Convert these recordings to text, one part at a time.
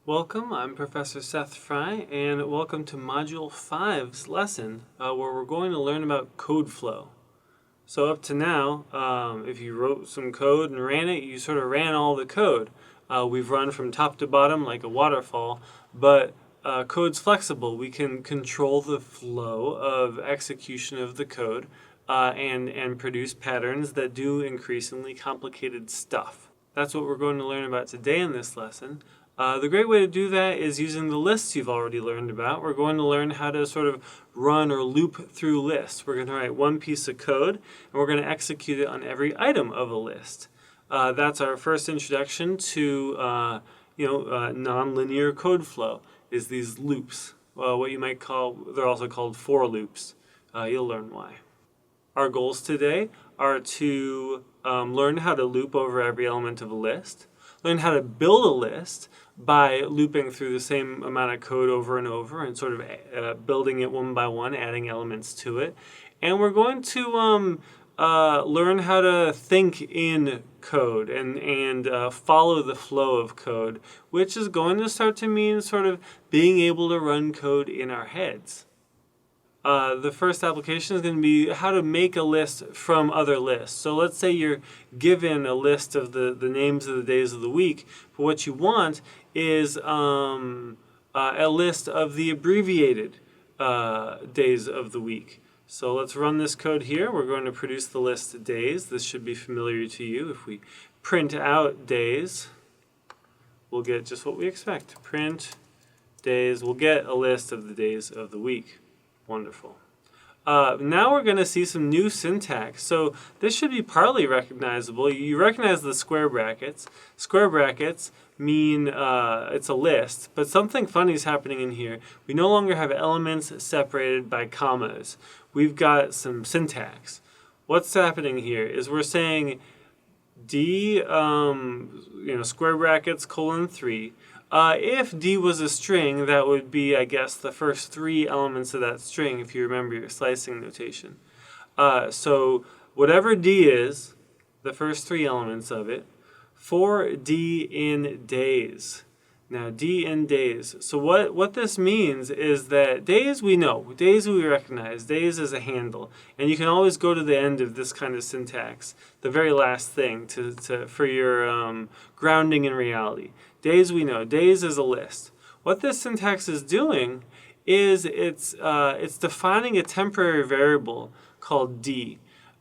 Welcome, I'm Professor Seth Frey, and welcome to Module 5's lesson where we're going to learn about code flow. So up to now, if you wrote some code and ran it, you sort of ran all the code. We've run from top to bottom like a waterfall, but code's flexible. We can control the flow of execution of the code and produce patterns that do increasingly complicated stuff. That's what we're going to learn about today in this lesson. The great way to do that is using the lists you've already learned about. We're going to learn how to sort of run or loop through lists. We're going to write one piece of code, and we're going to execute it on every item of a list. That's our first introduction to nonlinear code flow, is these loops. What you might call, they're also called for loops. You'll learn why. Our goals today are to learn how to loop over every element of a list, learn how to build a list by looping through the same amount of code over and over and sort of building it one by one, adding elements to it. And we're going to learn how to think in code and follow the flow of code, which is going to start to mean sort of being able to run code in our heads. The first application is going to be how to make a list from other lists. So let's say you're given a list of the names of the days of the week, but what you want is a list of the abbreviated days of the week. So let's run this code here. We're going to produce the list of days. This should be familiar to you. If we print out days, we'll get just what we expect. Print days, we'll get a list of the days of the week. Wonderful. Now we're going to see some new syntax. So this should be partly recognizable. You recognize the square brackets. Square brackets mean it's a list, but something funny is happening in here. We no longer have elements separated by commas. We've got some syntax. What's happening here is we're saying D, square brackets, colon 3. If D was a string, that would be, I guess, the first three elements of that string, if you remember your slicing notation. So whatever D is, the first three elements of it, for D in days. Now, D in days. So what this means is that days we know, days we recognize, days is a handle. And you can always go to the end of this kind of syntax, the very last thing for your grounding in reality. Days we know, days is a list. What this syntax is doing is it's defining a temporary variable called D.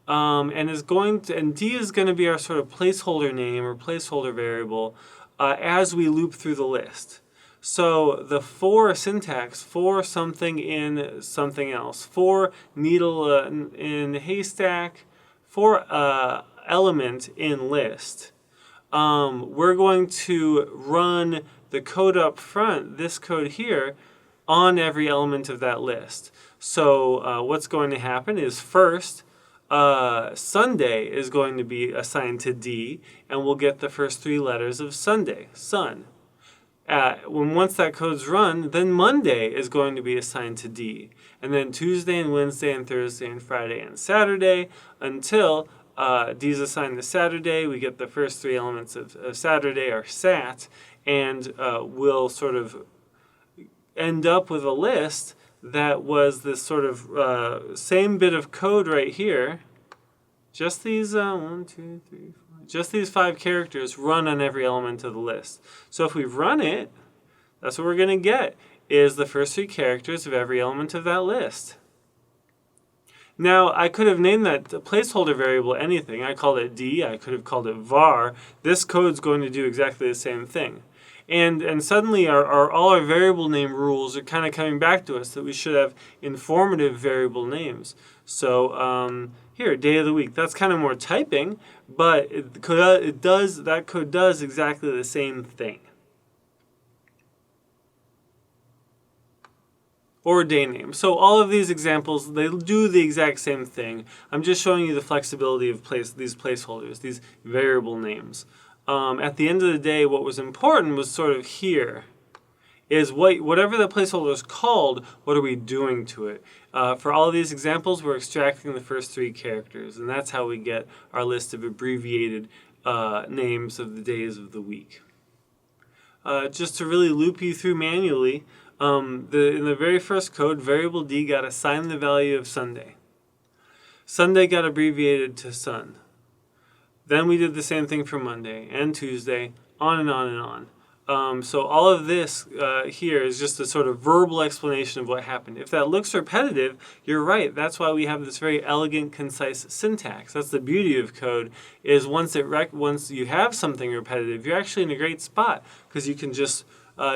And D is going to be our sort of placeholder name or placeholder variable as we loop through the list. So the for syntax, for something in something else, for needle in haystack, for element in list. We're going to run the code up front, this code here, on every element of that list. So what's going to happen is first, Sunday is going to be assigned to D, and we'll get the first three letters of Sunday, sun. Once that code's run, then Monday is going to be assigned to D, and then Tuesday and Wednesday and Thursday and Friday and Saturday until D is assigned to Saturday. We get the first three elements of Saturday are Sat, and we'll sort of end up with a list that was this sort of same bit of code right here. Just these just these 5 characters run on every element of the list. So if we run it, that's what we're going to get, is the first 3 characters of every element of that list. Now, I could have named that placeholder variable anything. I called it D. I could have called it var. This code's going to do exactly the same thing. And suddenly all our variable name rules are kind of coming back to us that we should have informative variable names. So here, day of the week. That's kind of more typing, but that code does exactly the same thing. Or day name. So all of these examples, they do the exact same thing. I'm just showing you the flexibility of these placeholders, these variable names. At the end of the day, what was important was sort of here, is whatever the placeholder is called, what are we doing to it? For all of these examples, we're extracting the first 3 characters, and that's how we get our list of abbreviated names of the days of the week. just to really loop you through manually, in the very first code, variable D got assigned the value of Sunday. Sunday got abbreviated to Sun. Then we did the same thing for Monday and Tuesday, on and on and on. So all of this here is just a sort of verbal explanation of what happened. If that looks repetitive, you're right. That's why we have this very elegant, concise syntax. That's the beauty of code, is once you have something repetitive, you're actually in a great spot because you can just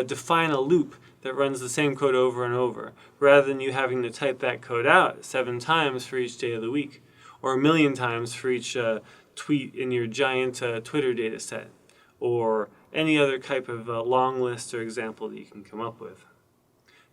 define a loop that runs the same code over and over, rather than you having to type that code out 7 times for each day of the week, or 1,000,000 times for each tweet in your giant Twitter data set, or any other type of long list or example that you can come up with.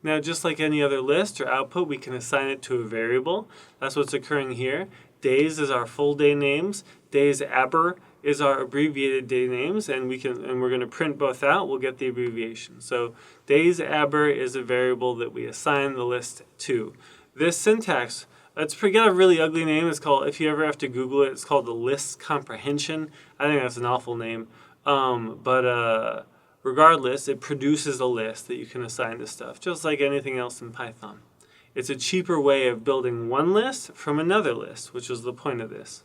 Now, just like any other list or output, we can assign it to a variable. That's what's occurring here. Days is our full day names. Days aber is our abbreviated day names, and we're going to print both out. We'll get the abbreviation. So days aber is a variable that we assign the list to. This syntax, it's got a really ugly name. It's called, if you ever have to Google it, it's called the list comprehension. I think that's an awful name. But regardless, it produces a list that you can assign to stuff, just like anything else in Python. It's a cheaper way of building one list from another list, which is the point of this.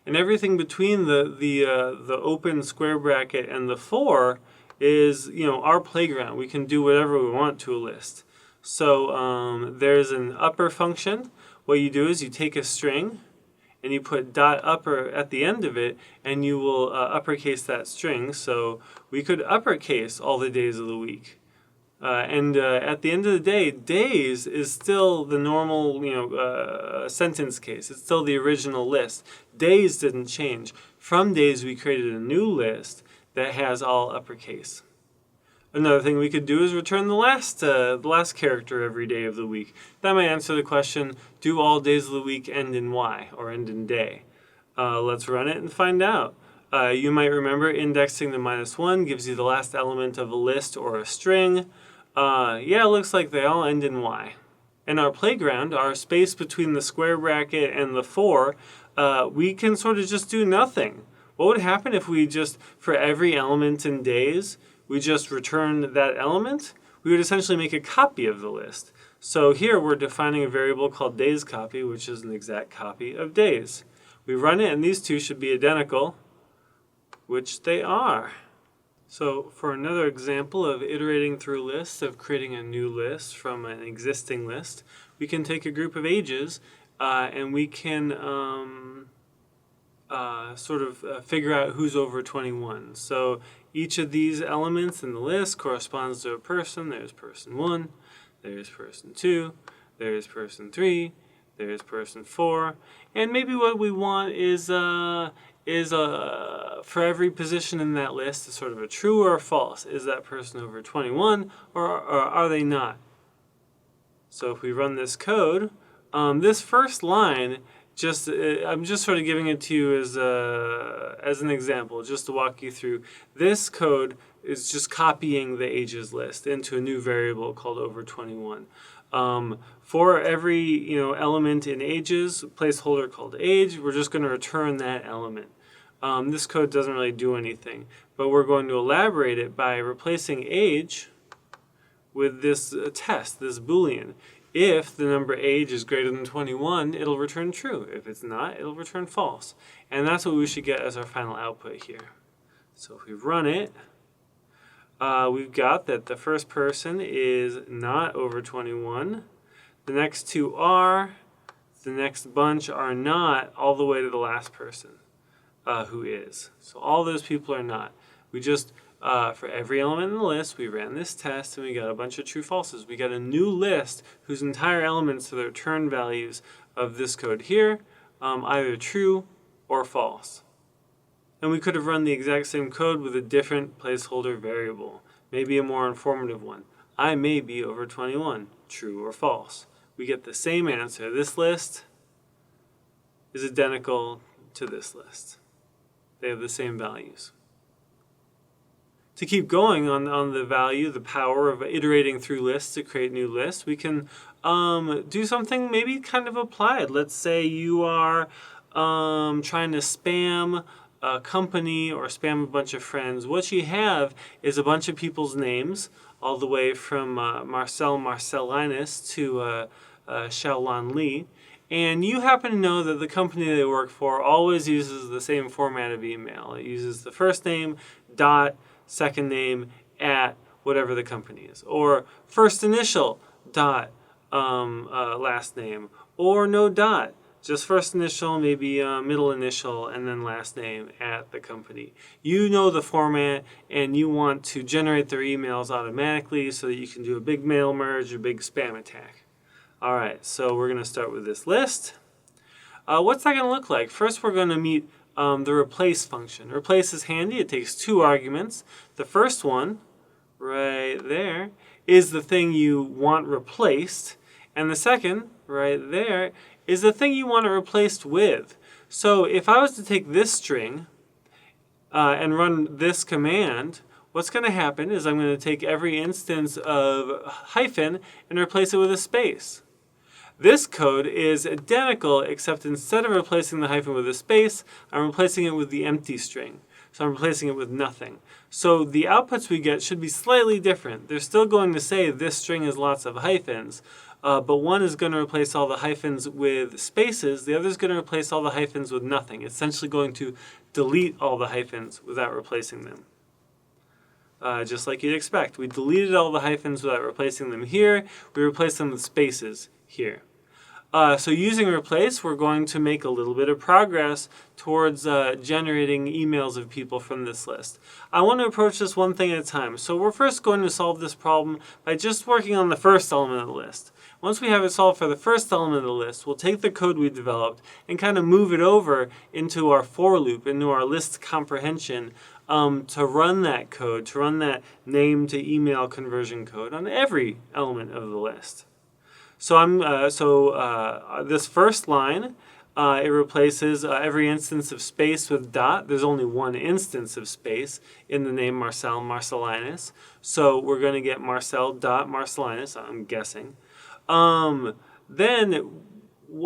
And everything between the open square bracket and the for is, our playground. We can do whatever we want to a list. So there's an upper function. What you do is you take a string and you put dot upper at the end of it, and you will uppercase that string. So we could uppercase all the days of the week. And at the end of the day, days is still the normal, sentence case. It's still the original list. Days didn't change. From days, we created a new list that has all uppercase. Another thing we could do is return the last character every day of the week. That might answer the question, do all days of the week end in Y or end in day? Let's run it and find out. You might remember indexing to -1 gives you the last element of a list or a string. It looks like they all end in Y. In our playground, our space between the square bracket and the for, we can sort of just do nothing. What would happen if we just, for every element in days, we just return that element? We would essentially make a copy of the list. So here we're defining a variable called days copy, which is an exact copy of days. We run it, and these two should be identical, which they are. So for another example of iterating through lists, of creating a new list from an existing list, we can take a group of ages and we can figure out who's over 21. So each of these elements in the list corresponds to a person. There's person 1, there's person 2, there's person 3, there's person 4, and maybe what we want is for every position in that list is sort of a true or a false. Is that person over 21 or are they not? So if we run this code, this first line, I'm just sort of giving it to you as an example, just to walk you through. This code is just copying the ages list into a new variable called over 21. For every element in ages, placeholder called age, we're just going to return that element. This code doesn't really do anything, but we're going to elaborate it by replacing age with this test, this Boolean. If the number age is greater than 21, it'll return true. If it's not, it'll return false. And that's what we should get as our final output here. So if we run it, we've got that the first person is not over 21. The next two are. The next bunch are not, all the way to the last person who is. So all those people are not. We just, for every element in the list, we ran this test and we got a bunch of true falses. We got a new list whose entire elements are the return values of this code here, either true or false. And we could have run the exact same code with a different placeholder variable, maybe a more informative one. I may be over 21, true or false. We get the same answer. This list is identical to this list. They have the same values. To keep going on the power of iterating through lists to create new lists, we can do something maybe kind of applied. Let's say you are trying to spam a company or spam a bunch of friends, what you have is a bunch of people's names, all the way from Marcel Marcellinus to Xiaolan Li. And you happen to know that the company they work for always uses the same format of email. It uses the first name, dot, second name, at whatever the company is. Or first initial, dot, last name. Or no dot, just first initial, maybe middle initial, and then last name at the company. You know the format, and you want to generate their emails automatically so that you can do a big mail merge or big spam attack. All right, so we're going to start with this list. What's that going to look like? First, we're going to meet the replace function. Replace is handy. It takes 2 arguments. The first one, right there, is the thing you want replaced. And the second, right there, is the thing you want it replaced with. So if I was to take this string and run this command, what's going to happen is I'm going to take every instance of hyphen and replace it with a space. This code is identical, except instead of replacing the hyphen with a space, I'm replacing it with the empty string. So I'm replacing it with nothing. So the outputs we get should be slightly different. They're still going to say this string has lots of hyphens, but one is going to replace all the hyphens with spaces, the other is going to replace all the hyphens with nothing. It's essentially going to delete all the hyphens without replacing them. Just like you'd expect. We deleted all the hyphens without replacing them here. We replaced them with spaces here. So using replace, we're going to make a little bit of progress towards generating emails of people from this list. I want to approach this one thing at a time. So we're first going to solve this problem by just working on the first element of the list. Once we have it solved for the first element of the list, we'll take the code we developed and kind of move it over into our for loop, into our list comprehension, to run that code, to run that name to email conversion code on every element of the list. So this first line, it replaces every instance of space with dot. There's only one instance of space in the name Marcel Marcellinus. So we're going to get Marcel dot Marcellinus, I'm guessing. Then,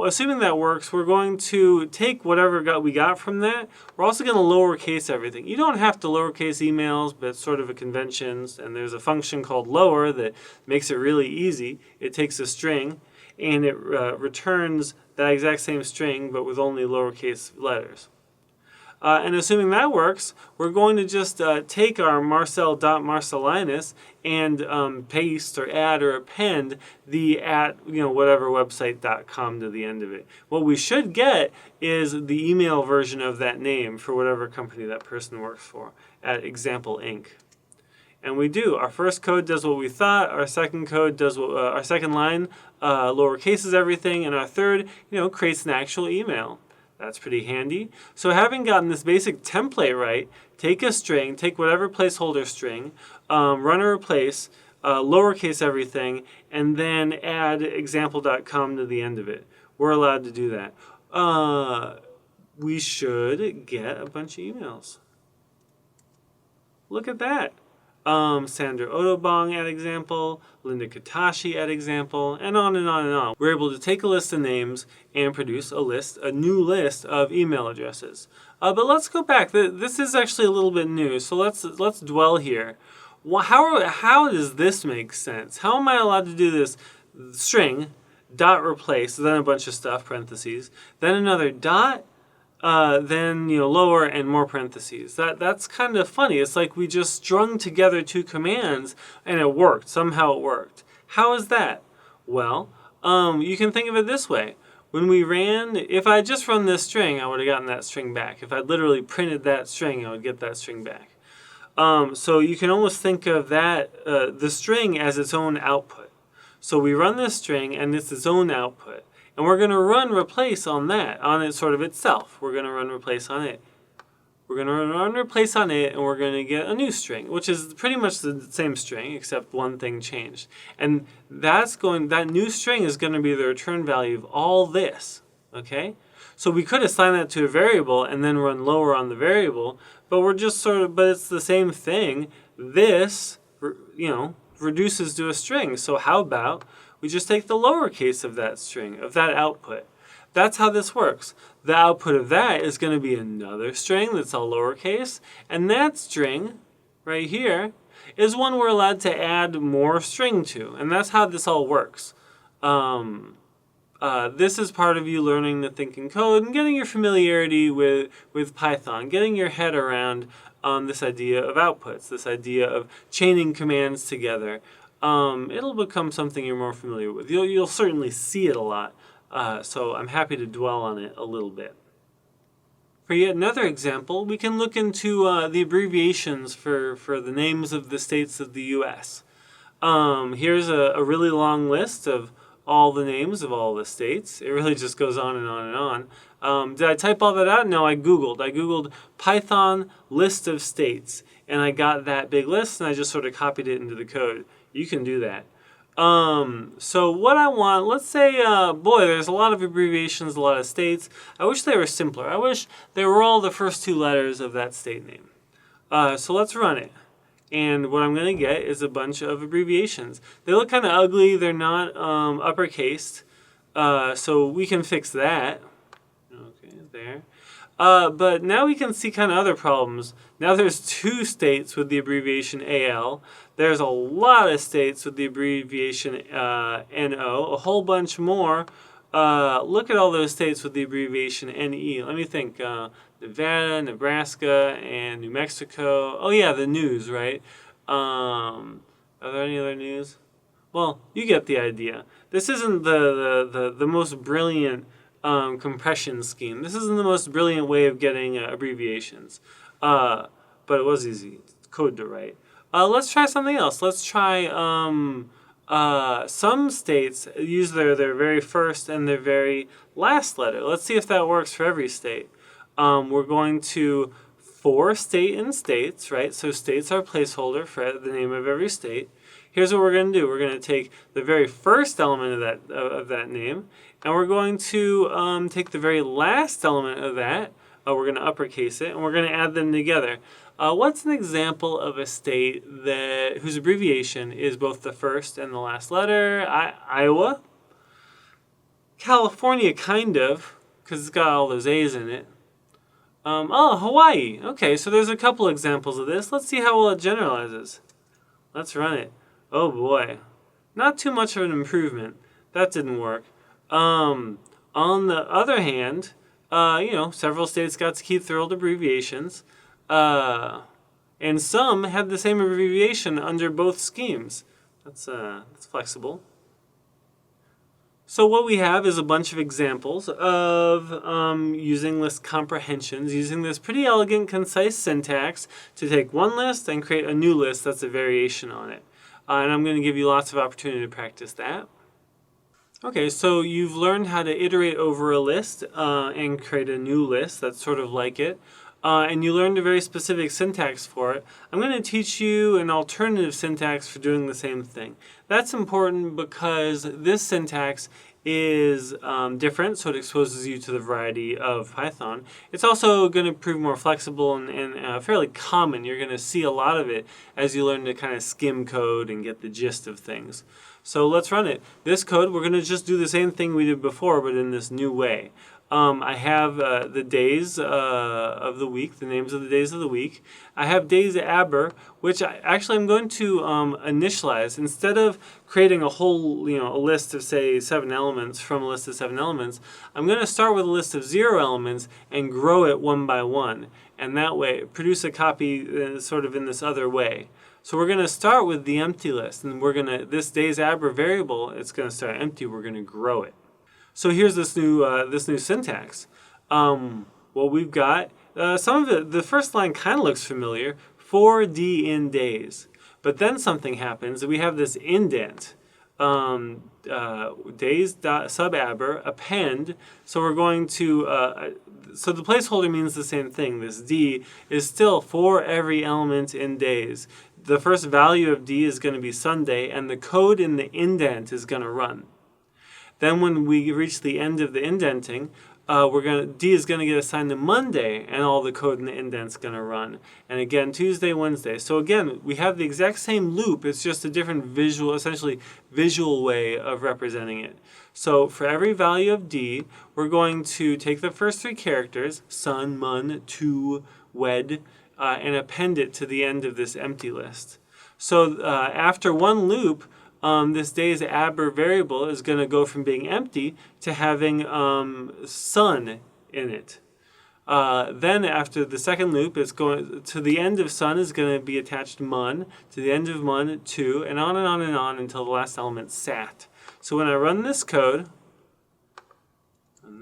assuming that works, we're going to take whatever we got from that. We're also going to lowercase everything. You don't have to lowercase emails, but it's sort of a convention. And there's a function called lower that makes it really easy. It takes a string and it returns that exact same string, but with only lowercase letters. And assuming that works, we're going to just take our Marcel.Marcellinus and paste or add or append the at whatever website.com to the end of it. What we should get is the email version of that name for whatever company that person works for at Example Inc. And we do. Our first code does what we thought. Our second code does what our second line lowercases everything, and our third creates an actual email. That's pretty handy. So having gotten this basic template right, take a string, take whatever placeholder string, run a replace, lowercase everything, and then add example.com to the end of it. We're allowed to do that. We should get a bunch of emails. Look at that. Sandra Otobong at example, Linda Katashi at example, and on and on and on. We're able to take a list of names and produce a new list of email addresses. But let's go back. This is actually a little bit new, so let's dwell here. How does this make sense? How am I allowed to do this string, dot replace, then a bunch of stuff, parentheses, then another dot, then lower and more parentheses. That's kind of funny. It's like we just strung together 2 commands and it worked. Somehow it worked. How is that? Well, you can think of it this way. When we ran, if I just run this string, I would have gotten that string back. If I literally printed that string, I would get that string back. So you can almost think of that the string as its own output. So we run this string and it's its own output. And we're going to run replace on it sort of itself. We're going to run replace on it. We're going to run replace on it, and we're going to get a new string, which is pretty much the same string, except one thing changed. And that new string is going to be the return value of all this, okay? So we could assign that to a variable and then run lower on the variable, but but it's the same thing. This, reduces to a string. So how about we just take the lowercase of that string, of that output. That's how this works. The output of that is going to be another string that's all lowercase, and that string right here is one we're allowed to add more string to, and that's how this all works. This is part of you learning to think in code and getting your familiarity with Python, getting your head around this idea of outputs, this idea of chaining commands together. It'll become something you're more familiar with. You'll certainly see it a lot, so I'm happy to dwell on it a little bit. For yet another example, we can look into the abbreviations for the names of the states of the U.S. Here's a really long list of all the names of all the states. It really just goes on and on and on. Did I type all that out? No, I Googled. I Googled Python list of states, and I got that big list, and I just sort of copied it into the code. You can do that. So what I want, let's say, boy, there's a lot of abbreviations, a lot of states. I wish they were simpler. I wish they were all the first two letters of that state name. So let's run it. And what I'm going to get is a bunch of abbreviations. They look kind of ugly. They're not uppercased. So we can fix that. Okay, there. But now we can see kind of other problems. Now there's two states with the abbreviation AL. There's a lot of states with the abbreviation NO. A whole bunch more. Look at all those states with the abbreviation NE. Let me think. Nevada, Nebraska, and New Mexico. Oh yeah, the news, right? Are there any other news? Well, you get the idea. This isn't the most brilliant compression scheme. This isn't the most brilliant way of getting abbreviations. But it was easy code to write. Let's try something else. Let's try some states use their very first and their very last letter. Let's see if that works for every state. We're going to for state in states, right? So states are placeholder for the name of every state. Here's what we're going to do. We're going to take the very first element of that name, and we're going to take the very last element of that. We're going to uppercase it, and we're going to add them together. What's an example of a state whose abbreviation is both the first and the last letter? Iowa. California, kind of, because it's got all those A's in it. Hawaii. Okay, so there's a couple examples of this. Let's see how well it generalizes. Let's run it. Oh boy. Not too much of an improvement. That didn't work. On the other hand, several states got to keep their old abbreviations. And some had the same abbreviation under both schemes. That's flexible. So what we have is a bunch of examples of using list comprehensions, using this pretty elegant, concise syntax to take one list and create a new list that's a variation on it. And I'm going to give you lots of opportunity to practice that. Okay, so you've learned how to iterate over a list and create a new list that's sort of like it. And you learned a very specific syntax for it. I'm going to teach you an alternative syntax for doing the same thing. That's important because this syntax is different, so it exposes you to the variety of Python. It's also going to prove more flexible and fairly common. You're going to see a lot of it as you learn to kind of skim code and get the gist of things. So let's run it. This code, we're going to just do the same thing we did before, but in this new way. I have the days of the week, the names of the days of the week. I have days aber, which I'm going to initialize. Instead of creating a whole, a list of, say, 7 elements from a list of 7 elements, I'm going to start with a list of 0 elements and grow it one by one. And that way, produce a copy sort of in this other way. So we're going to start with the empty list, and this days aber variable, it's going to start empty. We're going to grow it. So here's this new syntax. What we've got, some of it, the first line kind of looks familiar, for d in days. But then something happens, we have this indent, days sub aber append. So we're going to, so the placeholder means the same thing. This d is still for every element in days. The first value of d is going to be Sunday, and the code in the indent is going to run. Then when we reach the end of the indenting, D is going to get assigned to Monday, and all the code in the indent's going to run. And again, Tuesday, Wednesday. So again, we have the exact same loop. It's just a different essentially visual way of representing it. So for every value of D, we're going to take the first three characters, sun, mun, to, wed, and append it to the end of this empty list. So after one loop, this day's aber variable is going to go from being empty to having sun in it. Then after the second loop, it's going to the end of sun is going to be attached mun, to the end of mun, to, and on and on and on until the last element sat. So when I run this code, run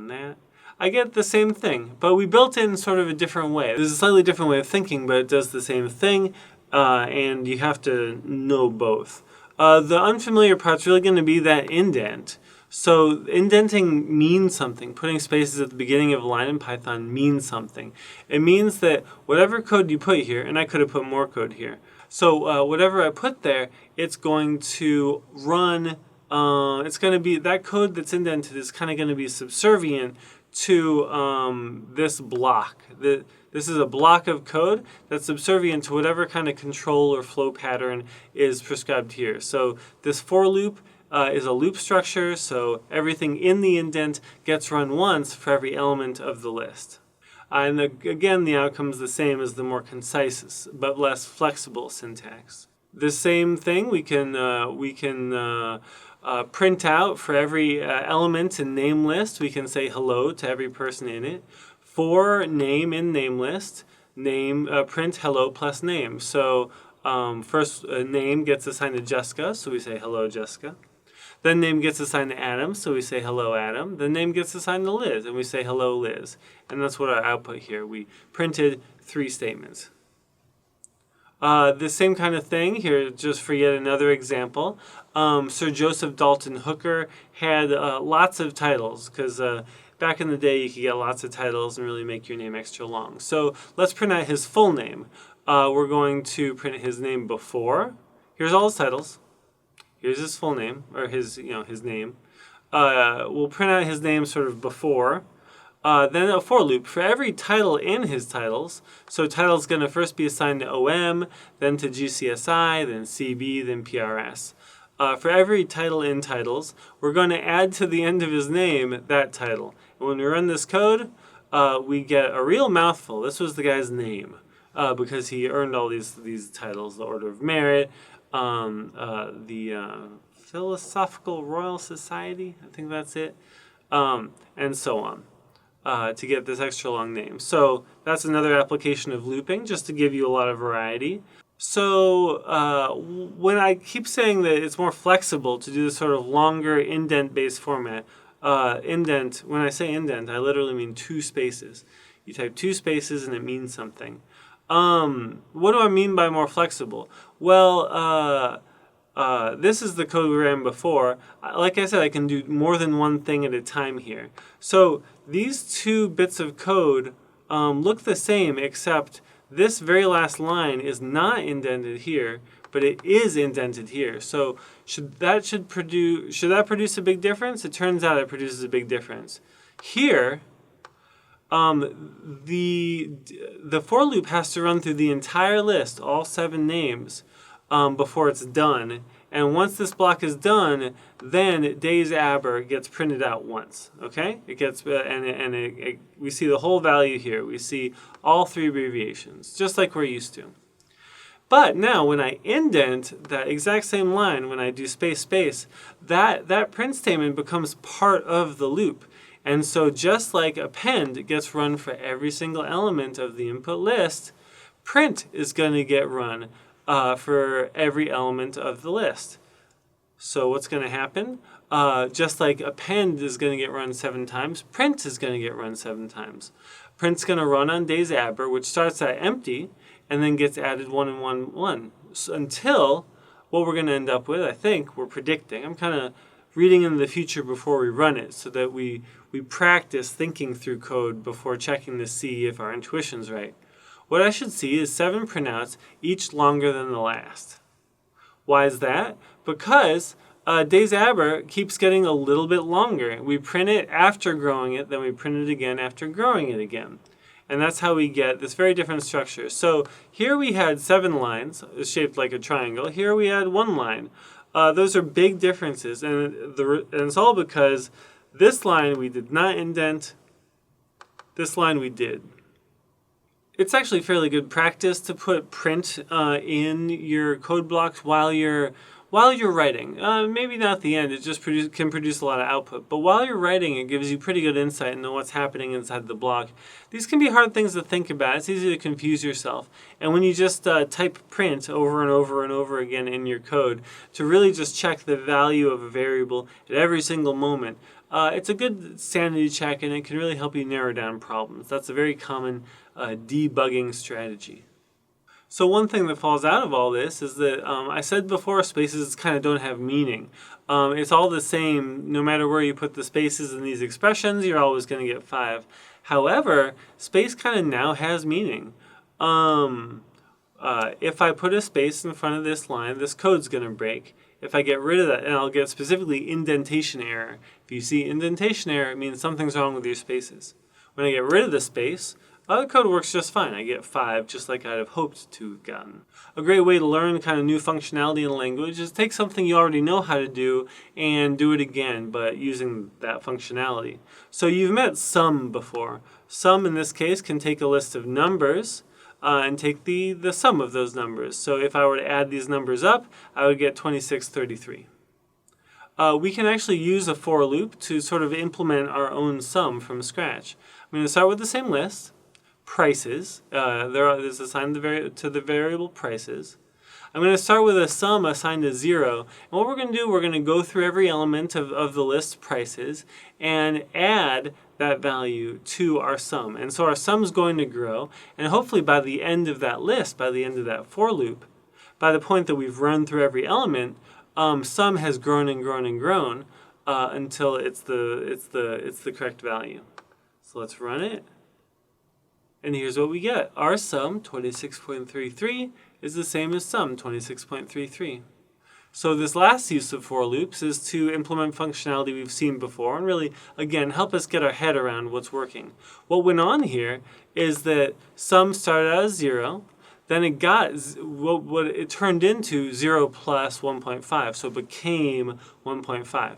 that, I get the same thing, but we built in sort of a different way. There's a slightly different way of thinking, but it does the same thing, and you have to know both. The unfamiliar part's really going to be that indent. So indenting means something. Putting spaces at the beginning of a line in Python means something. It means that whatever code you put here, and I could have put more code here. So whatever I put there, it's going to run, it's going to be, that code that's indented is kind of going to be subservient to this block. This is a block of code that's subservient to whatever kind of control or flow pattern is prescribed here. So this for loop is a loop structure, so everything in the indent gets run once for every element of the list. And again, the outcome is the same as the more concise but less flexible syntax. The same thing we can print out for every element in name list. We can say hello to every person in it. For name in name list, print hello plus name. So first name gets assigned to Jessica, so we say hello Jessica. Then name gets assigned to Adam, so we say hello Adam. Then name gets assigned to Liz, and we say hello Liz. And that's what our output here. We printed 3 statements. The same kind of thing here, just for yet another example. Sir Joseph Dalton Hooker had lots of titles, because back in the day you could get lots of titles and really make your name extra long. So let's print out his full name. We're going to print his name before. Here's all his titles. Here's his full name, or his name. We'll print out his name sort of before. Then a for loop for every title in his titles. So title is going to first be assigned to OM, then to GCSI, then CB, then PRS. For every title in titles, we're going to add to the end of his name that title. And when we run this code, we get a real mouthful. This was the guy's name because he earned all these titles: the Order of Merit, the Philosophical Royal Society, I think that's it, and so on. To get this extra long name. So that's another application of looping, just to give you a lot of variety. So when I keep saying that it's more flexible to do this sort of longer indent-based format, when I say indent, I literally mean 2 spaces. You type 2 spaces and it means something. What do I mean by more flexible? Well, this is the code we ran before. Like I said, I can do more than one thing at a time here. So these 2 bits of code look the same, except this very last line is not indented here, but it is indented here. So should that produce a big difference? It turns out it produces a big difference. Here, the for loop has to run through the entire list, all 7 names, before it's done. And once this block is done, then day's aber gets printed out once. Okay? It gets we see the whole value here. We see all 3 abbreviations, just like we're used to. But now when I indent that exact same line, when I do space space, that print statement becomes part of the loop. And so just like append gets run for every single element of the input list, print is going to get run for every element of the list. So what's going to happen? Just like append is going to get run 7 times, print is going to get run 7 times. Print's going to run on day's aber, which starts at empty, and then gets added 1 and 1, 1. So until what we're going to end up with, I think, we're predicting. I'm kind of reading into the future before we run it so that we practice thinking through code before checking to see if our intuition's right. What I should see is 7 printouts, each longer than the last. Why is that? Because Days Aber keeps getting a little bit longer. We print it after growing it, then we print it again after growing it again. And that's how we get this very different structure. So here we had 7 lines shaped like a triangle. Here we had 1 line. Those are big differences, and it's all because this line we did not indent, this line we did. It's actually fairly good practice to put print in your code blocks while you're writing. Maybe not at the end, it just can produce a lot of output. But while you're writing, it gives you pretty good insight into what's happening inside the block. These can be hard things to think about. It's easy to confuse yourself. And when you just type print over and over and over again in your code to really just check the value of a variable at every single moment, it's a good sanity check, and it can really help you narrow down problems. That's a very common debugging strategy. So one thing that falls out of all this is that I said before, spaces kind of don't have meaning. It's all the same no matter where you put the spaces in these expressions, you're always going to get 5. However, space kind of now has meaning. If I put a space in front of this line, this code's going to break. If I get rid of that, and I'll get specifically indentation error. If you see indentation error, it means something's wrong with your spaces. When I get rid of the space, the code works just fine. I get 5, just like I'd have hoped to have gotten. A great way to learn kind of new functionality in a language is take something you already know how to do and do it again, but using that functionality. So you've met sum before. Sum in this case can take a list of numbers and take the sum of those numbers. So if I were to add these numbers up, I would get 2633. We can actually use a for loop to sort of implement our own sum from scratch. I'm going to start with the same list. Prices. There's assigned to the variable prices. I'm going to start with a sum assigned to 0. And what we're going to do, we're going to go through every element of the list prices and add that value to our sum. And so our sum's going to grow. And hopefully by the end of that list, by the end of that for loop, by the point that we've run through every element, sum has grown and grown and grown until it's the correct value. So let's run it. And here's what we get. Our sum, 26.33, is the same as sum, 26.33. So this last use of for loops is to implement functionality we've seen before and really, again, help us get our head around what's working. What went on here is that sum started out as 0, then it got what it turned into 0 plus 1.5, so it became 1.5.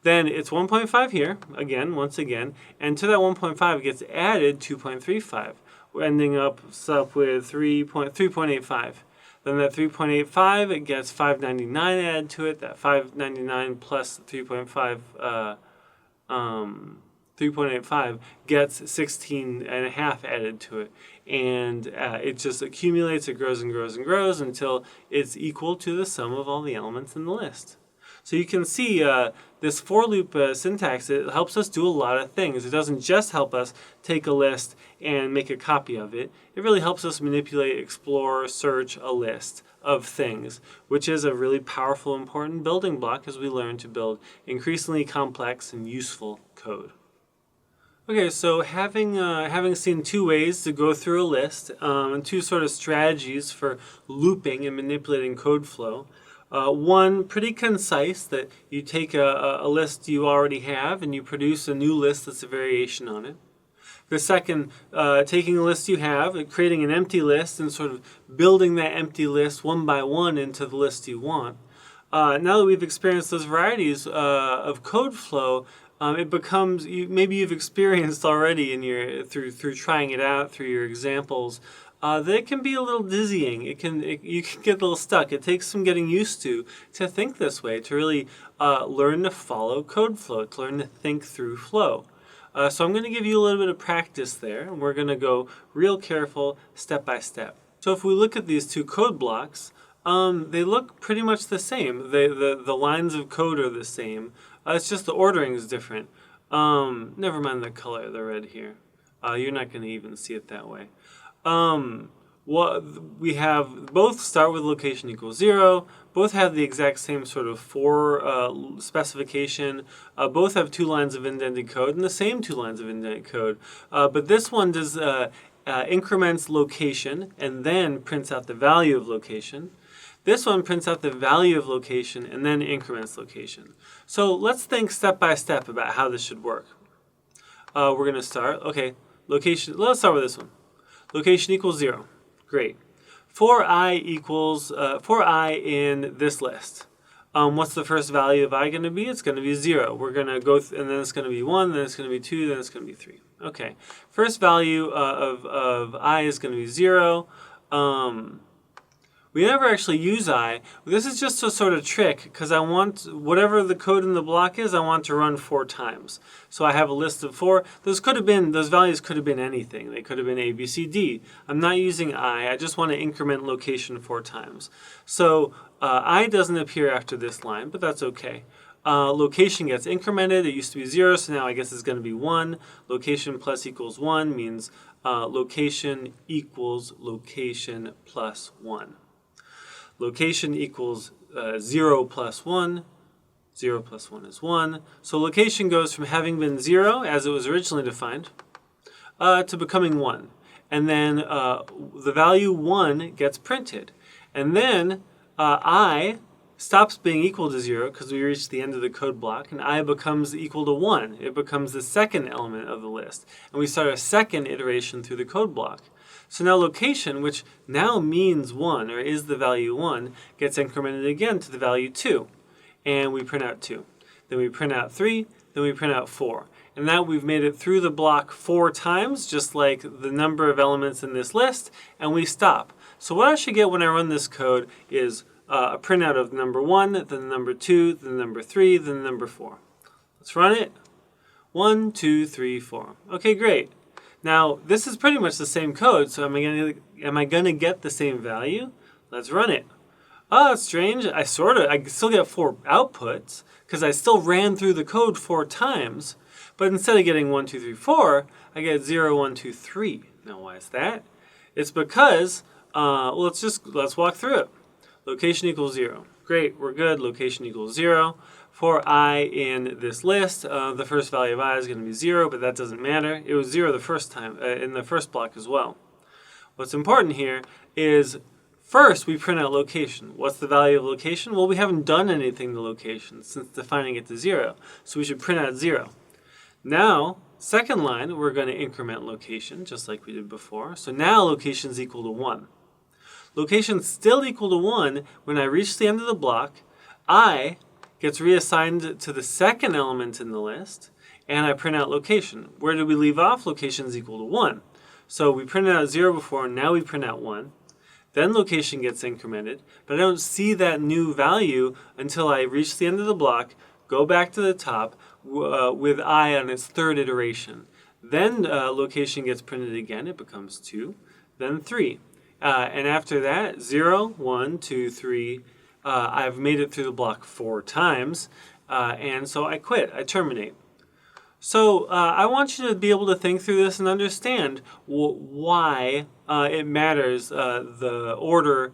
Then it's 1.5 here, again, once again, and to that 1.5 gets added 2.35. We're ending up with 3.85. Then that 3.85, it gets 599 added to it. That 599 plus 3.85 gets 16.5 added to it. And it just accumulates, it grows and grows and grows until it's equal to the sum of all the elements in the list. So you can see this for loop syntax, it helps us do a lot of things. It doesn't just help us take a list and make a copy of it. It really helps us manipulate, explore, search a list of things, which is a really powerful, important building block as we learn to build increasingly complex and useful code. Okay, so having seen 2 ways to go through a list and 2 sort of strategies for looping and manipulating code flow, one pretty concise, that you take a list you already have and you produce a new list that's a variation on it. The second, taking a list you have and creating an empty list and sort of building that empty list one by one into the list you want. Now that we've experienced those varieties of code flow, it becomes, maybe you've experienced already in through trying it out, through your examples, that it can be a little dizzying. You can get a little stuck. It takes some getting used to think this way, to really learn to follow code flow, to learn to think through flow. So I'm going to give you a little bit of practice there, and we're going to go real careful, step by step. So if we look at these 2 code blocks, they look pretty much the same. The lines of code are the same. It's just the ordering is different. Never mind the color, the red here. You're not going to even see it that way. We have both start with location equals 0. Both have the exact same sort of for specification. Both have 2 lines of indented code and the same 2 lines of indented code. But this one does increments location and then prints out the value of location. This one prints out the value of location and then increments location. So let's think step by step about how this should work. We're going to start, okay, location, let's start with this one. Location equals 0. Great. For I in this list. What's the first value of I going to be? It's going to be 0. We're going to go, and then it's going to be 1, then it's going to be 2, then it's going to be 3. Okay. First value of I is going to be 0. We never actually use I. This is just a sort of trick because I want, whatever the code in the block is, I want to run 4 times. So I have a list of 4. Those values could have been anything. They could have been A, B, C, D. I'm not using I just want to increment location 4 times. So I doesn't appear after this line, but that's okay. Location gets incremented. It used to be 0, so now I guess it's going to be 1. Location plus equals 1 means location equals location plus 1. Location equals 0 plus 1. 0 plus 1 is 1. So location goes from having been 0, as it was originally defined, to becoming 1. And then the value 1 gets printed. And then I stops being equal to 0 because we reached the end of the code block, and I becomes equal to 1. It becomes the second element of the list. And we start a second iteration through the code block. So now location, which now means 1, or is the value 1, gets incremented again to the value 2. And we print out 2. Then we print out 3, then we print out 4. And now we've made it through the block 4 times, just like the number of elements in this list, and we stop. So what I should get when I run this code is a printout of number 1, then the number 2, then the number 3, then the number 4. Let's run it. 1, 2, 3, 4. Okay, great. Now, this is pretty much the same code, so am I gonna get the same value? Let's run it. Oh, that's strange. I still get 4 outputs, because I still ran through the code 4 times, but instead of getting 1, 2, 3, 4, I get 0, 1, 2, 3. Now, why is that? It's because, let's walk through it. Location equals 0. Great, we're good. Location equals 0. For I in this list, the first value of I is going to be 0, but that doesn't matter. It was 0 the first time, in the first block as well. What's important here is first we print out location. What's the value of location? Well, we haven't done anything to location since defining it to 0, so we should print out 0. Now, second line, we're going to increment location, just like we did before. So now location is equal to 1. Location's still equal to 1 when I reach the end of the block. I gets reassigned to the second element in the list, and I print out location. Where did we leave off? Location is equal to 1. So we printed out 0 before, and now we print out 1. Then location gets incremented, but I don't see that new value until I reach the end of the block, go back to the top with I on its third iteration. Then location gets printed again. It becomes 2, then 3. And after that, 0, 1, 2, 3, I've made it through the block 4 times, and so I quit, I terminate. So I want you to be able to think through this and understand why it matters, the order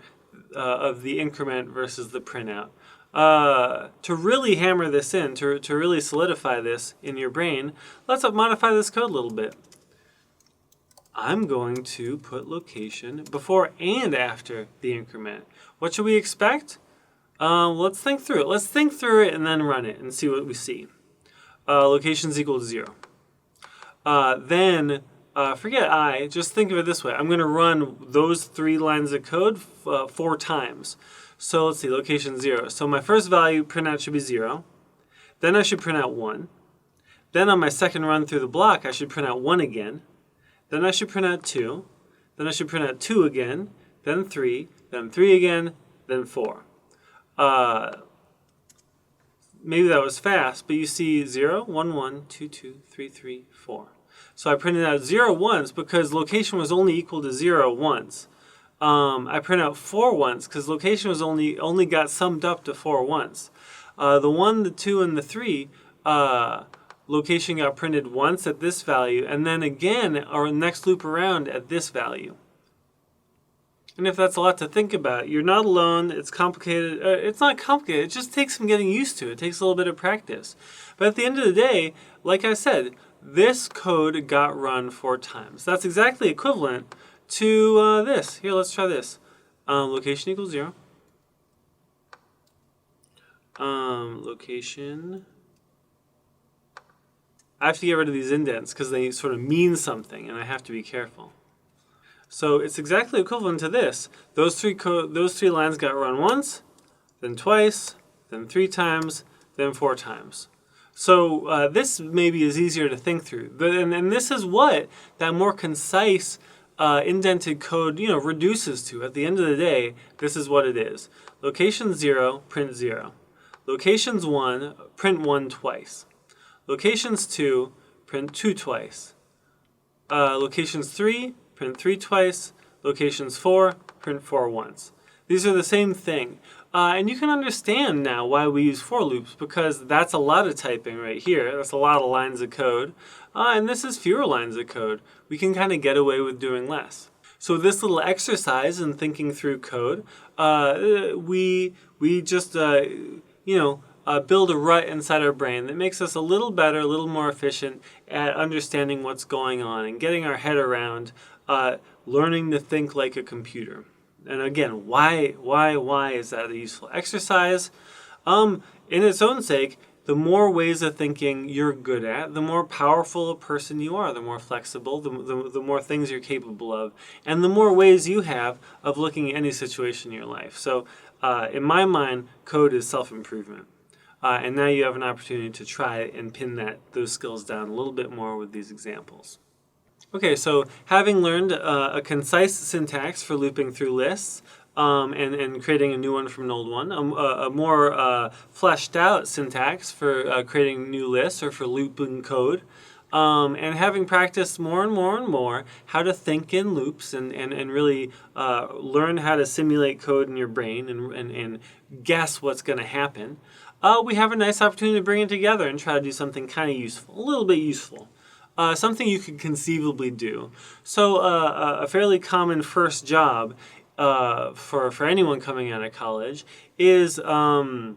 of the increment versus the printout. To really hammer this in, to really solidify this in your brain, let's modify this code a little bit. I'm going to put location before and after the increment. What should we expect? Let's think through it. Let's think through it and then run it and see what we see. Location is equal to 0. Then forget I, just think of it this way. I'm going to run those 3 lines of code 4 times. So let's see, location 0. So my first value printout should be 0. Then I should print out 1. Then on my second run through the block, I should print out 1 again. Then I should print out 2. Then I should print out 2 again. Then 3. Then 3 again. Then 4. Maybe that was fast, but you see 0, 1, 1, 2, 2, 3, 3, 4. So I printed out 0 once because location was only equal to 0 once. I print out 4 once because location was only got summed up to 4 once. The 1, the 2, and the 3, location got printed once at this value, and then again, our next loop around at this value. And if that's a lot to think about, you're not alone. It's complicated. It's not complicated. It just takes some getting used to. It takes a little bit of practice. But at the end of the day, like I said, this code got run 4 times. That's exactly equivalent to this. Here, let's try this. Location equals 0. Location. I have to get rid of these indents because they sort of mean something, and I have to be careful. So it's exactly equivalent to this. Those three lines got run once, then twice, then 3 times, then 4 times. So this maybe is easier to think through. And this is what that more concise indented code reduces to. At the end of the day, this is what it is. Location 0, print 0. Locations 1, print 1 twice. Locations 2, print 2 twice. Locations 3, print 3 twice. Locations 4, print 4 once. These are the same thing. And you can understand now why we use for loops, because that's a lot of typing right here. That's a lot of lines of code. And this is fewer lines of code. We can kind of get away with doing less. So this little exercise in thinking through code, we just build a rut inside our brain that makes us a little better, a little more efficient at understanding what's going on and getting our head around learning to think like a computer. And again, why is that a useful exercise? In its own sake, the more ways of thinking you're good at, the more powerful a person you are, the more flexible, the more things you're capable of, and the more ways you have of looking at any situation in your life. So in my mind, code is self-improvement. And now you have an opportunity to try and pin those skills down a little bit more with these examples. Okay, so having learned a concise syntax for looping through lists and creating a new one from an old one, a more fleshed out syntax for creating new lists or for looping code, and having practiced more and more how to think in loops and really learn how to simulate code in your brain and guess what's going to happen, we have a nice opportunity to bring it together and try to do something kind of useful, a little bit useful. Something you could conceivably do. So a fairly common first job for anyone coming out of college is to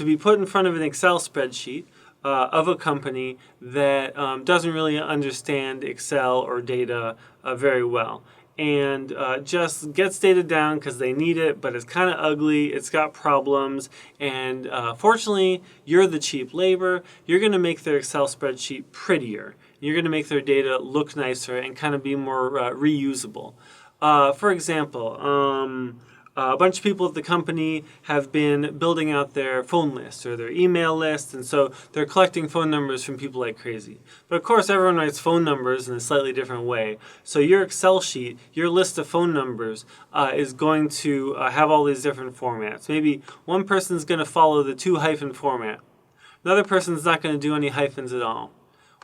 be put in front of an Excel spreadsheet of a company that doesn't really understand Excel or data very well. And just gets data down because they need it, but it's kind of ugly, it's got problems, and fortunately, you're the cheap labor. You're going to make their Excel spreadsheet prettier. You're going to make their data look nicer and kind of be more reusable. For example, a bunch of people at the company have been building out their phone list or their email list, and so they're collecting phone numbers from people like crazy. But of course, everyone writes phone numbers in a slightly different way. So your Excel sheet, your list of phone numbers, is going to have all these different formats. Maybe one person's going to follow the 2-hyphen format. Another person's not going to do any hyphens at all.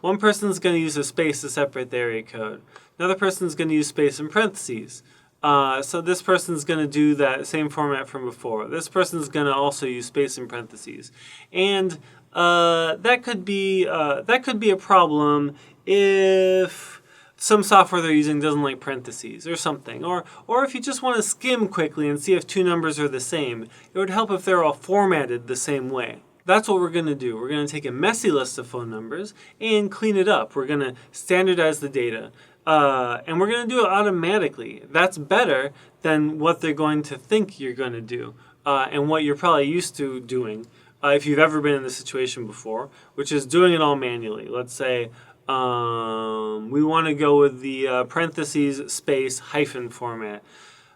One person's going to use a space to separate the area code. Another person's going to use space and parentheses. So this person's going to do that same format from before. This person's going to also use space and parentheses. And that could be a problem if some software they're using doesn't like parentheses or something. Or if you just want to skim quickly and see if 2 numbers are the same, it would help if they're all formatted the same way. That's what we're going to do. We're going to take a messy list of phone numbers and clean it up. We're going to standardize the data. And we're going to do it automatically. That's better than what they're going to think you're going to do and what you're probably used to doing if you've ever been in this situation before, which is doing it all manually. Let's say we want to go with the parentheses, space, hyphen format.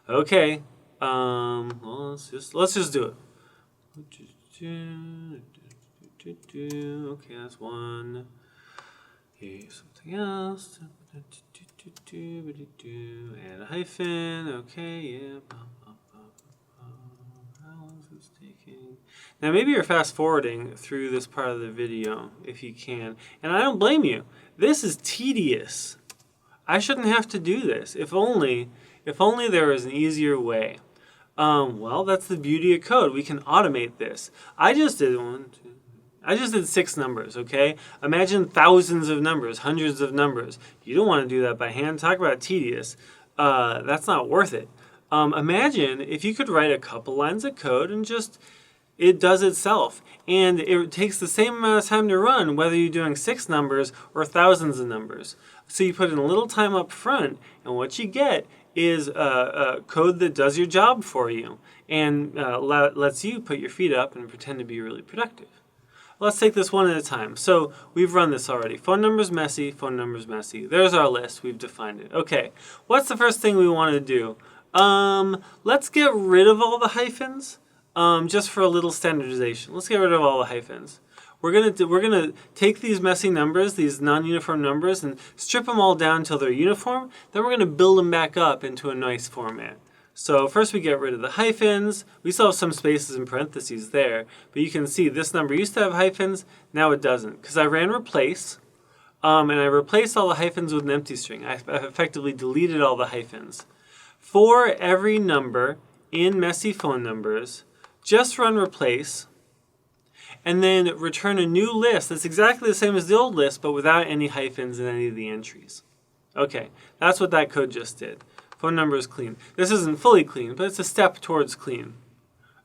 Okay, well, let's just do it. Okay, that's one. Here's something else. Add a hyphen. Okay, yeah. How long is this taking? Now, maybe you're fast forwarding through this part of the video if you can, and I don't blame you. This is tedious. I shouldn't have to do this. If only there was an easier way. Well, that's the beauty of code. We can automate this. I just did 6 numbers, okay? Imagine thousands of numbers, hundreds of numbers. You don't want to do that by hand. Talk about tedious. That's not worth it. Imagine if you could write a couple lines of code and just it does itself. And it takes the same amount of time to run, whether you're doing 6 numbers or thousands of numbers. So you put in a little time up front, and what you get is a code that does your job for you and lets you put your feet up and pretend to be really productive. Let's take this one at a time. So we've run this already. Phone number's messy, phone number's messy. There's our list. We've defined it. Okay, what's the first thing we want to do? Let's get rid of all the hyphens, just for a little standardization. Let's get rid of all the hyphens. We're gonna take these messy numbers, these non-uniform numbers, and strip them all down until they're uniform. Then we're gonna build them back up into a nice format. So first we get rid of the hyphens. We still have some spaces and parentheses there, but you can see this number used to have hyphens, now it doesn't, because I ran replace, and I replaced all the hyphens with an empty string. I effectively deleted all the hyphens. For every number in messy phone numbers, just run replace, and then return a new list that's exactly the same as the old list, but without any hyphens in any of the entries. Okay, that's what that code just did. Phone number is clean. This isn't fully clean, but it's a step towards clean.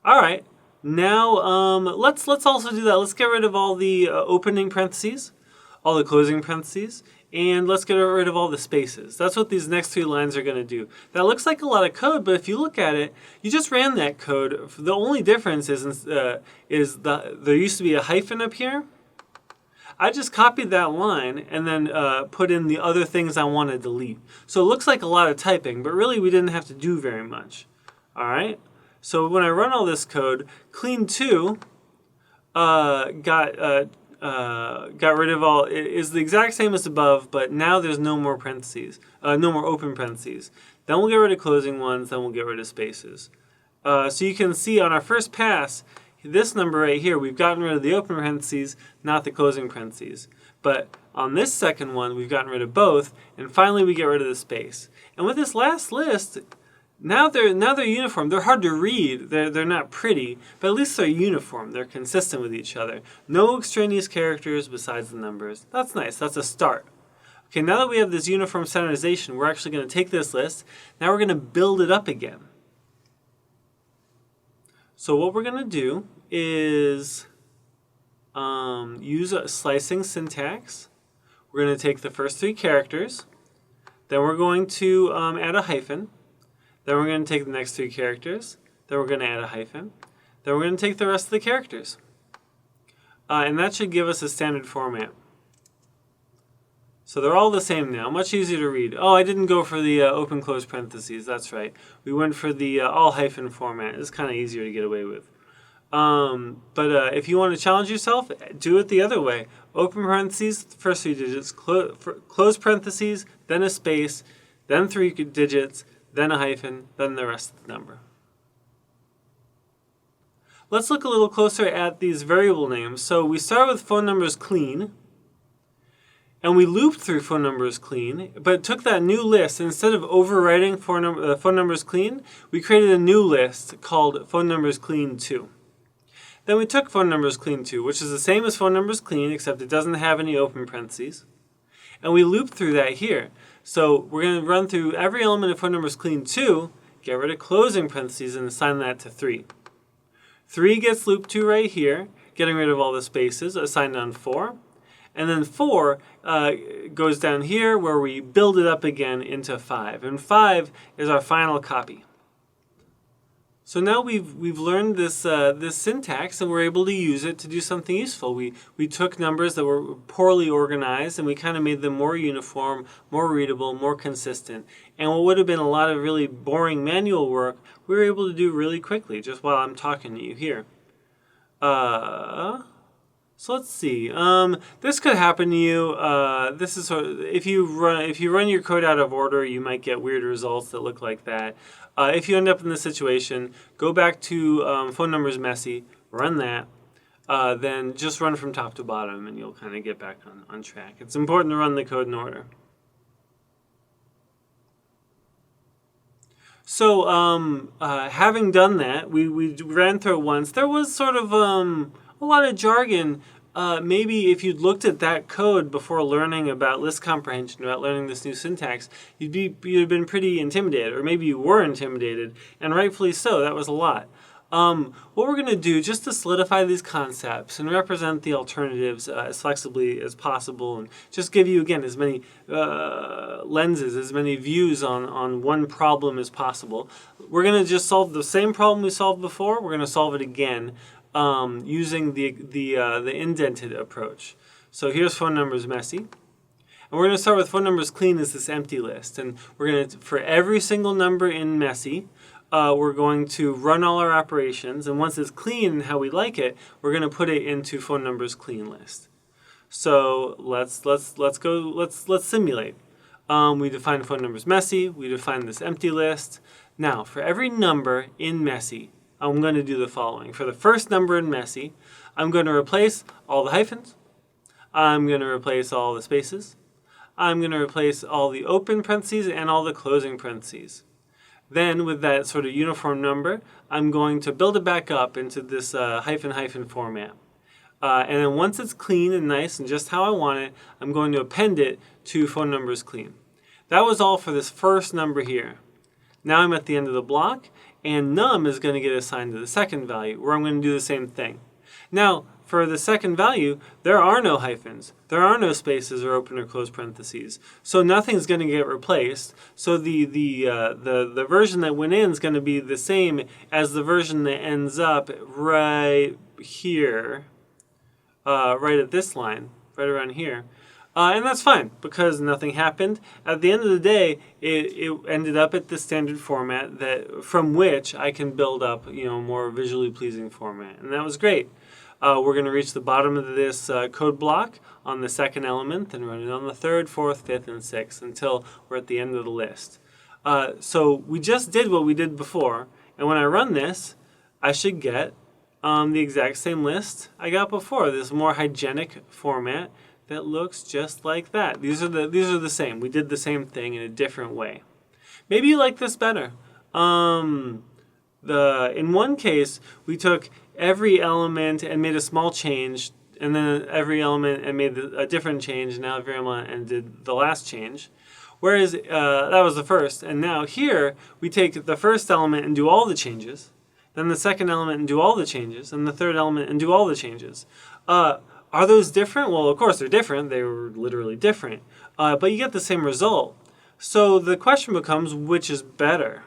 All right, now let's also do that. Let's get rid of all the opening parentheses, all the closing parentheses, and let's get rid of all the spaces. That's what these next 3 lines are going to do. That looks like a lot of code, but if you look at it, you just ran that code. The only difference is there used to be a hyphen up here. I just copied that line and then put in the other things I want to delete. So it looks like a lot of typing, but really we didn't have to do very much. All right. So when I run all this code, clean 2 got rid of all. It is the exact same as above, but now there's no more parentheses, no more open parentheses. Then we'll get rid of closing ones. Then we'll get rid of spaces. So you can see on our first pass, this number right here, we've gotten rid of the open parentheses, not the closing parentheses. But on this second one, we've gotten rid of both, and finally we get rid of the space. And with this last list, now they're uniform. They're hard to read. They're not pretty, but at least they're uniform. They're consistent with each other. No extraneous characters besides the numbers. That's nice. That's a start. Okay, now that we have this uniform standardization, we're actually going to take this list. Now we're going to build it up again. So what we're going to do is use a slicing syntax. We're going to take the first 3 characters. Then we're going to add a hyphen. Then we're going to take the next 3 characters. Then we're going to add a hyphen. Then we're going to take the rest of the characters. And that should give us a standard format. So they're all the same now, much easier to read. Oh, I didn't go for the open-close parentheses, that's right. We went for the all-hyphen format. It's kind of easier to get away with. But if you want to challenge yourself, do it the other way. Open parentheses, first 3 digits, close parentheses, then a space, then 3 digits, then a hyphen, then the rest of the number. Let's look a little closer at these variable names. So we start with phone numbers clean. And we looped through phone numbers clean, but took that new list. Instead of overwriting phone numbers clean, we created a new list called phone numbers clean 2. Then we took phone numbers clean 2, which is the same as phone numbers clean, except it doesn't have any open parentheses. And we looped through that here. So we're going to run through every element of phone numbers clean 2, get rid of closing parentheses, and assign that to 3. 3 gets looped to right here, getting rid of all the spaces, assigned on 4. And then 4 goes down here where we build it up again into 5. And 5 is our final copy. So now we've learned this syntax, and we're able to use it to do something useful. We took numbers that were poorly organized, and we kind of made them more uniform, more readable, more consistent. And what would have been a lot of really boring manual work, we were able to do really quickly, just while I'm talking to you here. So let's see. This could happen to you. This is sort of, if you run your code out of order, you might get weird results that look like that. If you end up in this situation, go back to phone numbers messy, run that, then just run from top to bottom, and you'll kind of get back on track. It's important to run the code in order. So having done that, we ran through it once. There was sort of a lot of jargon. Maybe if you'd looked at that code before learning about list comprehension, about learning this new syntax, you'd have been pretty intimidated, or maybe you were intimidated, and rightfully so. That was a lot. What we're going to do, just to solidify these concepts and represent the alternatives as flexibly as possible, and just give you, again, as many lenses, as many views on one problem as possible, we're going to just solve the same problem we solved before. We're going to solve it again using the indented approach. So here's phone numbers messy. And we're going to start with phone numbers clean as this empty list. And we're going to, for every single number in messy, we're going to run all our operations. And once it's clean and how we like it, we're going to put it into phone numbers clean list. So let's simulate. We define phone numbers messy. We define this empty list. Now, for every number in messy, I'm going to do the following. For the first number in messy, I'm going to replace all the hyphens. I'm going to replace all the spaces. I'm going to replace all the open parentheses and all the closing parentheses. Then, with that sort of uniform number, I'm going to build it back up into this hyphen format. And then once it's clean and nice and just how I want it, I'm going to append it to phone numbers clean. That was all for this first number here. Now I'm at the end of the block, and num is going to get assigned to the second value, where I'm going to do the same thing. Now, for the second value, there are no hyphens. There are no spaces or open or closed parentheses. So nothing's going to get replaced. So the version that went in is going to be the same as the version that ends up right here, right at this line, right around here. And that's fine, because nothing happened. At the end of the day, it ended up at the standard format from which I can build up, a more visually pleasing format. And that was great. We're going to reach the bottom of this code block on the second element and run it on the third, fourth, fifth, and sixth until we're at the end of the list. So we just did what we did before, and when I run this, I should get the exact same list I got before, this more hygienic format that looks just like that. These are the same. We did the same thing in a different way. Maybe you like this better. In one case, we took every element and made a small change, and then every element and made a different change, and now every element and did the last change. Whereas that was the first, and now here we take the first element and do all the changes, then the second element and do all the changes, and the third element and do all the changes. Are those different? Well, of course they're different. They were literally different. But you get the same result. So the question becomes, which is better?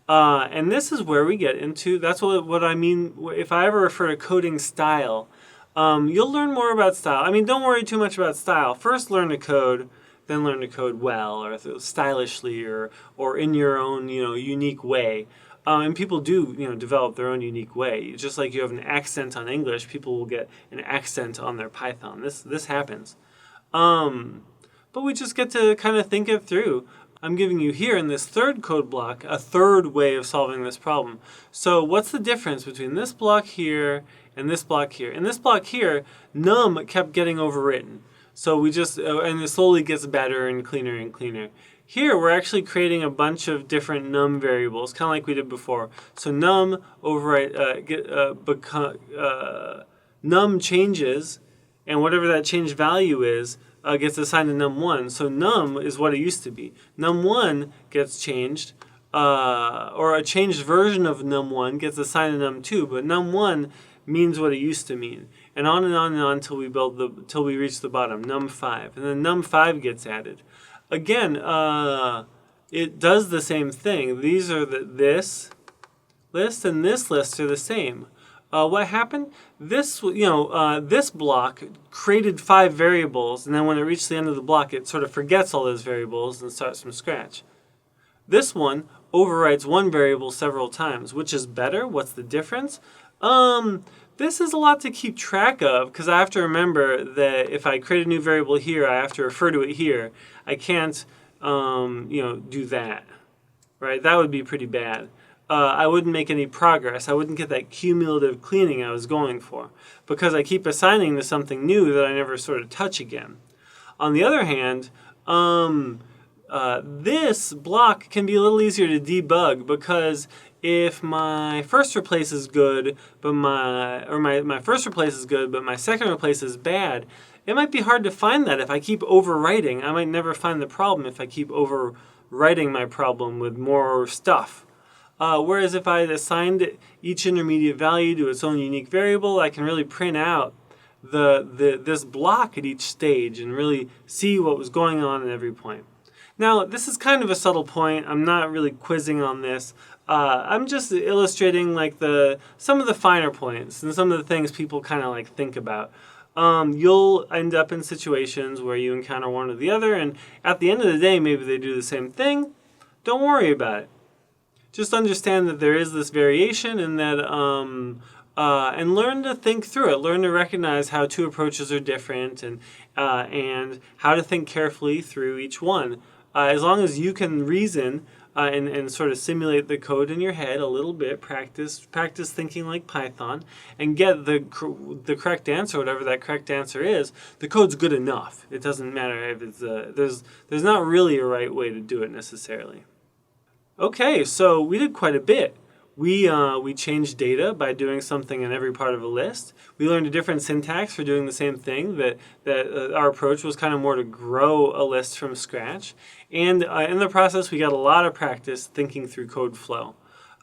And this is where we get into, that's what I mean, if I ever refer to coding style, you'll learn more about style. I mean, don't worry too much about style. First learn to code, then learn to code well, or stylishly, or in your own, unique way. And people do, develop their own unique way. Just like you have an accent on English, people will get an accent on their Python. This happens. But we just get to kind of think it through. I'm giving you here in this third code block a third way of solving this problem. So what's the difference between this block here and this block here? In this block here, num kept getting overwritten. So we just, and it slowly gets better and cleaner and cleaner. Here, we're actually creating a bunch of different num variables, kind of like we did before. So num num changes, and whatever that change value is, gets assigned to num1. So num is what it used to be. Num1 gets changed, or a changed version of num1 gets assigned to num2, but num1 means what it used to mean. And on and on and on until we reach the bottom, num5. And then num5 gets added. Again, it does the same thing. These are this list and this list are the same. What happened? This block created 5 variables, and then when it reached the end of the block, it sort of forgets all those variables and starts from scratch. This one overwrites one variable several times. Which is better? What's the difference? This is a lot to keep track of, because I have to remember that if I create a new variable here, I have to refer to it here. I can't, do that, right? That would be pretty bad. I wouldn't make any progress. I wouldn't get that cumulative cleaning I was going for, because I keep assigning to something new that I never sort of touch again. On the other hand, this block can be a little easier to debug, because if my first replace is good, but my first replace is good, but my second replace is bad, it might be hard to find that if I keep overwriting. I might never find the problem if I keep overwriting my problem with more stuff. Whereas if I assigned each intermediate value to its own unique variable, I can really print out this block at each stage and really see what was going on at every point. Now, this is kind of a subtle point. I'm not really quizzing on this. I'm just illustrating like some of the finer points and some of the things people kind of like think about. You'll end up in situations where you encounter one or the other, and at the end of the day, maybe they do the same thing. Don't worry about it. Just understand that there is this variation, and that and learn to think through it. Learn to recognize how two approaches are different, and how to think carefully through each one. As long as you can reason and sort of simulate the code in your head a little bit, practice thinking like Python, and get the correct answer, whatever that correct answer is, the code's good enough. It doesn't matter if it's there's not really a right way to do it necessarily. Okay, so we did quite a bit. We changed data by doing something in every part of a list. We learned a different syntax for doing the same thing, that our approach was kind of more to grow a list from scratch. And in the process, we got a lot of practice thinking through code flow.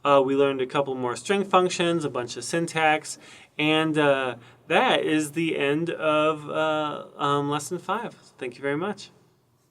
We learned a couple more string functions, a bunch of syntax, and that is the end of Lesson 5. Thank you very much.